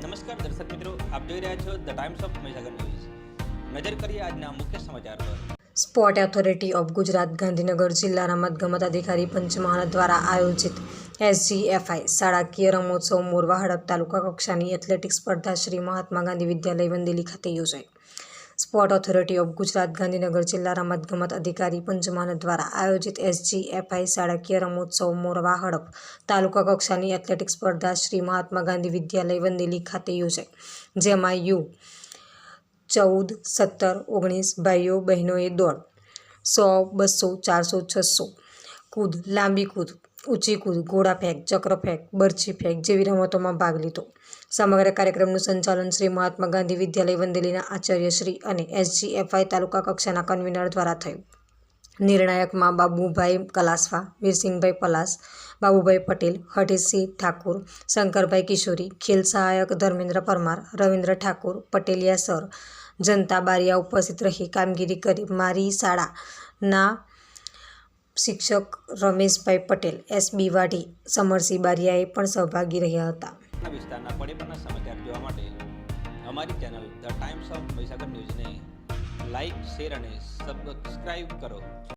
નમસ્કાર દર્શક મિત્રો, આપ જોઈ રહ્યા છો the times of Mahisagar news. નજર કરીએ આજના મુખ્ય સમાચાર પર। Sport authority of Gujarat Gandhinagar જિલ્લા રમતગમત અધિકારી પંચમહાલ દ્વારા આયોજિત SGFI શાળાકીય રમોત્સવ મોરવા હડપ તાલુકા કક્ષાની એથ્લેટિક્સ સ્પર્ધા શ્રી મહાત્મા ગાંધી વિદ્યાલય વંદેલી ખાતે યોજાઈ। Sport authority of Gujarat Gandhinagar જિલ્લા રમતગમત અધિકારી પંચમહાલ દ્વારા આયોજિત SGFI શાળાકીય રમોત્સવ મોરવા હડપ તાલુકા કક્ષાની એથ્લેટિક્સ સ્પર્ધા શ્રી મહાત્મા ગાંધી વિદ્યાલય વંદેલી ખાતે યોજાઈ, જેમાં U14, 17, 19 ભાઈઓ બહેનોએ દોડ 100, 200, 400, 600, કૂદ, લાંબી કૂદ, ઊંચી કૂદ, ઘોડા ફેંક, ચક્ર ફેંક, બરછી ફેંક જેવી રમતોમાં ભાગ લીધો। સમગ્ર કાર્યક્રમનું સંચાલન શ્રી મહાત્મા ગાંધી વિદ્યાલય વંદેલીના આચાર્યશ્રી અને SGFI તાલુકા કક્ષાના કન્વીનર દ્વારા થયું। નિર્ણાયકમાં બાબુભાઈ કલાસવા, વીરસિંહભાઈ પલાસ, બાબુભાઈ પટેલ, હઠીસિંહ ઠાકુર, શંકરભાઈ કિશોરી, ખેલ સહાયક ધર્મેન્દ્ર પરમાર, રવિન્દ્ર ઠાકુર, પટેલિયા સર, જનતા બારિયા ઉપસ્થિત રહી કામગીરી કરી। મારી શાળાના શિક્ષક રમેશભાઈ પટેલ, SB વાઢી, સમરસિંહ બારિયાએ પણ સહભાગી રહ્યા હતા। વિસ્તારના પડે પરના સમાચાર જોવા માટે અમારી channel the times of Mahisagar ન્યૂઝને લાઇક, શેર અને સબસ્ક્રાઇબ કરો।